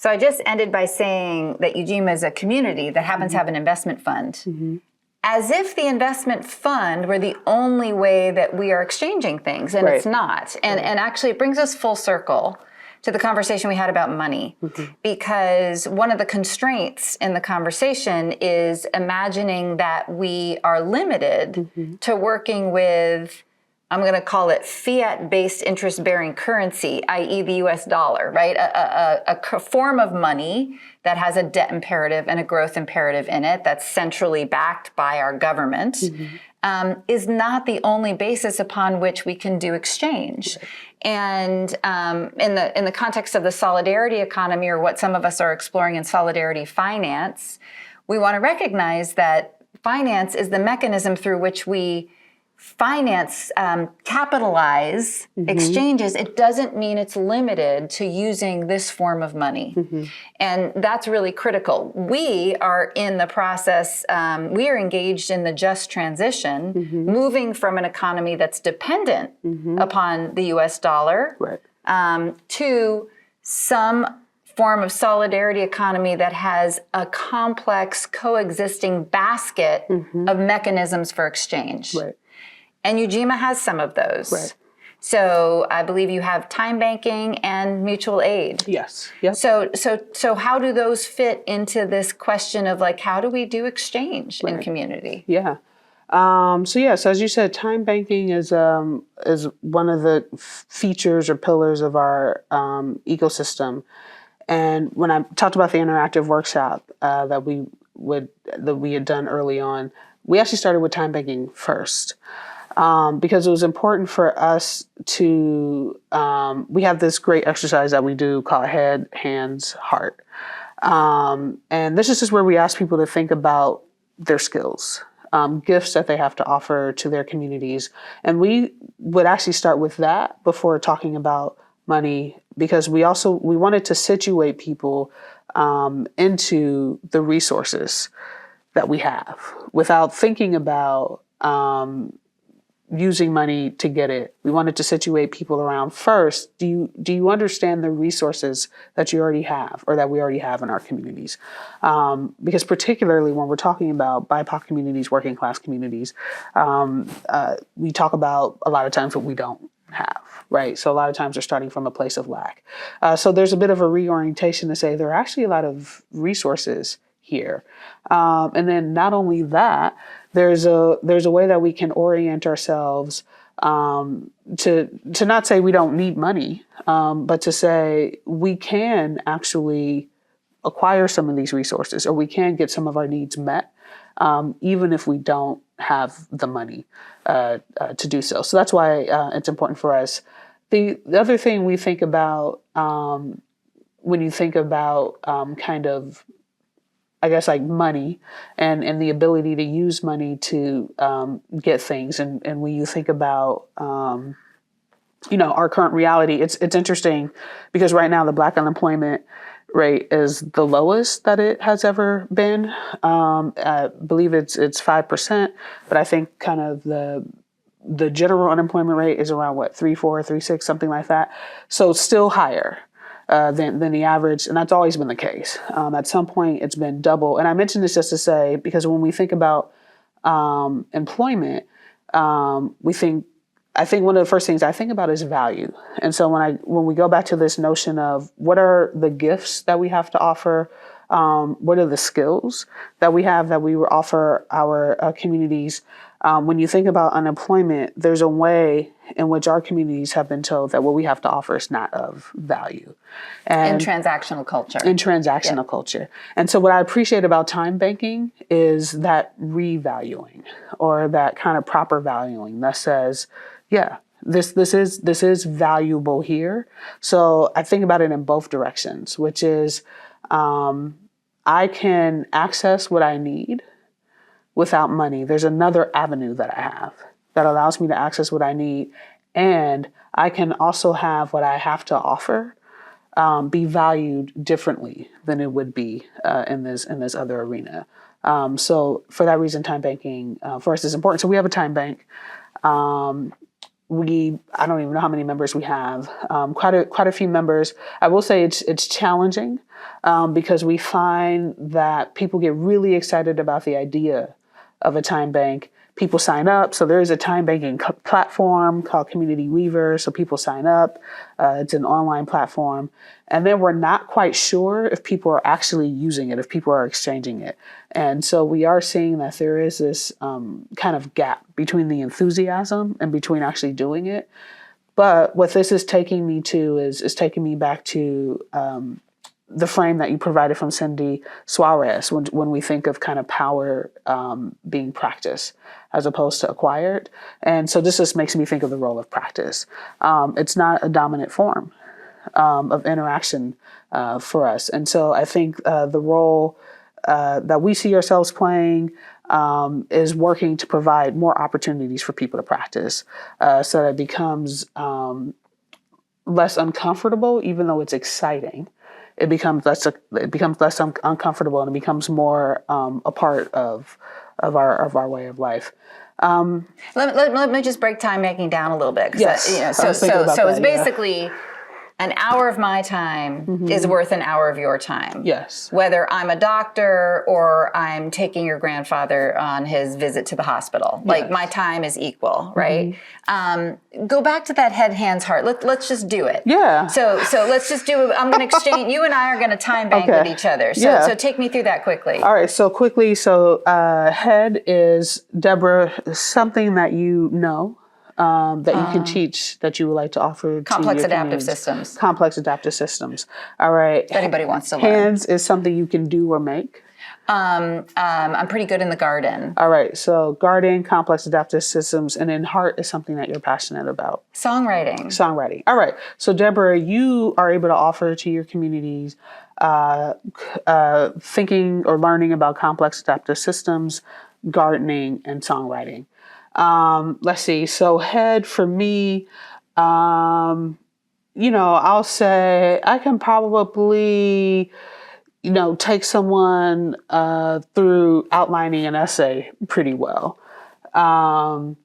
So I just ended by saying that Ujima is a community that happens to have an investment fund. As if the investment fund were the only way that we are exchanging things, and it's not. And actually it brings us full circle to the conversation we had about money, because one of the constraints in the conversation is imagining that we are limited to working with, I'm going to call it fiat-based interest-bearing currency, i.e. the US dollar, right? A form of money that has a debt imperative and a growth imperative in it that's centrally backed by our government, is not the only basis upon which we can do exchange. And in the context of the solidarity economy, or what some of us are exploring in solidarity finance, we want to recognize that finance is the mechanism through which we finance, capitalize exchanges. It doesn't mean it's limited to using this form of money. And that's really critical. We are in the process, we are engaged in the just transition, moving from an economy that's dependent upon the US dollar to some form of solidarity economy that has a complex coexisting basket of mechanisms for exchange. And Ujima has some of those. So I believe you have time banking and mutual aid. Yes. So how do those fit into this question of like, how do we do exchange in community? So as you said, time banking is one of the features or pillars of our ecosystem. And when I talked about the interactive workshop that we had done early on, we actually started with time banking first. Because it was important for us to, we have this great exercise that we do called Head, Hands, Heart. And this is just where we ask people to think about their skills, gifts that they have to offer to their communities. And we would actually start with that before talking about money, because we wanted to situate people into the resources that we have without thinking about using money to get it. We wanted to situate people around first. Do you understand the resources that you already have, or that we already have in our communities? Because particularly when we're talking about BIPOC communities, working class communities, we talk about a lot of times what we don't have, right? So a lot of times they're starting from a place of lack. So there's a bit of a reorientation to say there are actually a lot of resources here. And then not only that, there's a way that we can orient ourselves to not say we don't need money, but to say we can actually acquire some of these resources, or we can get some of our needs met, even if we don't have the money to do so. So that's why it's important for us. The other thing we think about when you think about kind of, I guess, like money and the ability to use money to get things. And when you think about, our current reality, it's interesting because right now the Black unemployment rate is the lowest that it has ever been. I believe it's 5%, but I think kind of the general unemployment rate is around 3.4, 3.6, something like that. So it's still higher than the average, and that's always been the case. At some point, it's been double. And I mention this just to say, because when we think about employment, I think one of the first things I think about is value. And so when we go back to this notion of what are the gifts that we have to offer, what are the skills that we have that we offer our communities, when you think about unemployment, there's a way in which our communities have been told that what we have to offer is not of value. And in transactional culture. In transactional culture. And so what I appreciate about time banking is that revaluing, or that kind of proper valuing that says, yeah, this is valuable here. So I think about it in both directions, which is I can access what I need without money. There's another avenue that I have that allows me to access what I need. And I can also have what I have to offer be valued differently than it would be in this other arena. So for that reason, time banking for us is important. So we have a time bank. I don't even know how many members we have. Quite a few members. I will say it's challenging because we find that people get really excited about the idea of a time bank. People sign up. So there is a time banking platform called Community Weaver. So people sign up. It's an online platform. And then we're not quite sure if people are actually using it, if people are exchanging it. And so we are seeing that there is this kind of gap between the enthusiasm and between actually doing it. But what this is taking me to is taking me back to the frame that you provided from Cindy Suarez when we think of kind of power being practiced as opposed to acquired. And so this just makes me think of the role of practice. It's not a dominant form of interaction for us. And so I think the role that we see ourselves playing is working to provide more opportunities for people to practice so that it becomes less uncomfortable, even though it's exciting. It becomes less uncomfortable, and it becomes more a part of our way of life. Let me just break time making down a little bit. Yes, So it's basically an hour of my time is worth an hour of your time. Yes. Whether I'm a doctor or I'm taking your grandfather on his visit to the hospital. Yes. Like my time is equal, right? Go back to that head, hands, heart. Let's just do it. Yeah. So let's just do it. I'm going to exchange, you and I are going to time bank with each other. So take me through that quickly. All right. So quickly. Head is, Deborah, something that you know. That you can teach, that you would like to offer to complex your adaptive communities. systems. Complex adaptive systems. All right. If anybody wants to learn. Hands is something you can do or make. I'm pretty good in the garden. All right. So garden, complex adaptive systems, and then heart is something that you're passionate about. Songwriting. All right. So Deborah, you are able to offer to your communities thinking or learning about complex adaptive systems, gardening, and songwriting. Let's see. So head for me, I'll say I can probably, take someone through outlining an essay pretty well. Hands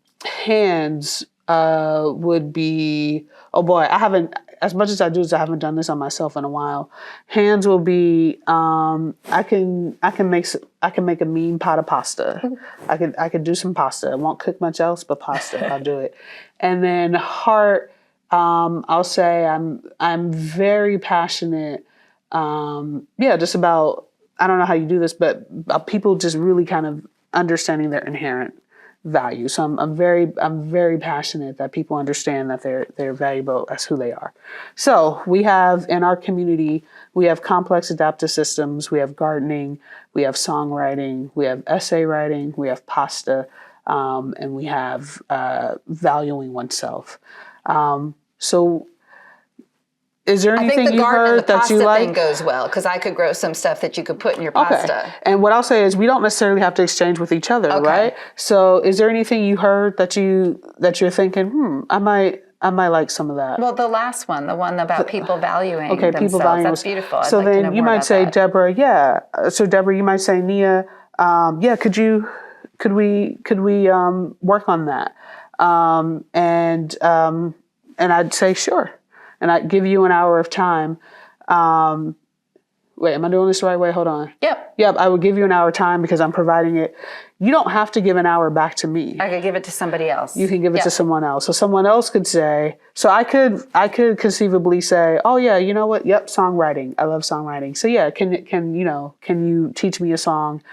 would be, oh boy, I haven't, as much as I haven't done this on myself in a while. Hands will be, I can make a mean pot of pasta. I could do some pasta. I won't cook much else, but pasta, I'll do it. And then heart, I'll say I'm very passionate. Just about, I don't know how you do this, but about people just really kind of understanding their inherent value. So I'm very passionate that people understand that they're valuable as who they are. So we have in our community, we have complex adaptive systems, we have gardening, we have songwriting, we have essay writing, we have pasta, and we have valuing oneself. So is there anything you heard that you like? I think the garden and the pasta thing goes well, because I could grow some stuff that you could put in your pasta. Okay. And what I'll say is we don't necessarily have to exchange with each other, right? So is there anything you heard that you're thinking, I might like some of that? Well, the last one, the one about people valuing themselves, people valuing that's beautiful. So then you might say, Deborah, So Deborah, you might say, Nia, could we work on that? And I'd say, sure. And I'd give you an hour of time. Wait, am I doing this the right way? Hold on. Yep. I would give you an hour of time because I'm providing it. You don't have to give an hour back to me. I could give it to somebody else. You can give it to someone else. So someone else could say, so I could conceivably say, oh yeah, you know what? Yep, songwriting. I love songwriting. So yeah, can you teach me a song?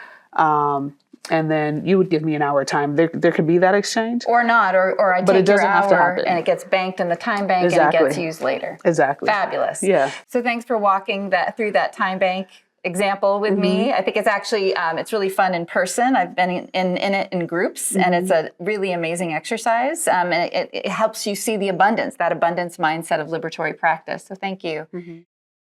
And then you would give me an hour of time. There could be that exchange. Or not, or I take your hour and it gets banked in the time bank and it gets used later. Exactly. Fabulous. Yeah. So thanks for walking through that time bank example with me. I think it's actually, it's really fun in person. I've been in it in groups and it's a really amazing exercise. And it helps you see the abundance, that abundance mindset of liberatory practice. So thank you.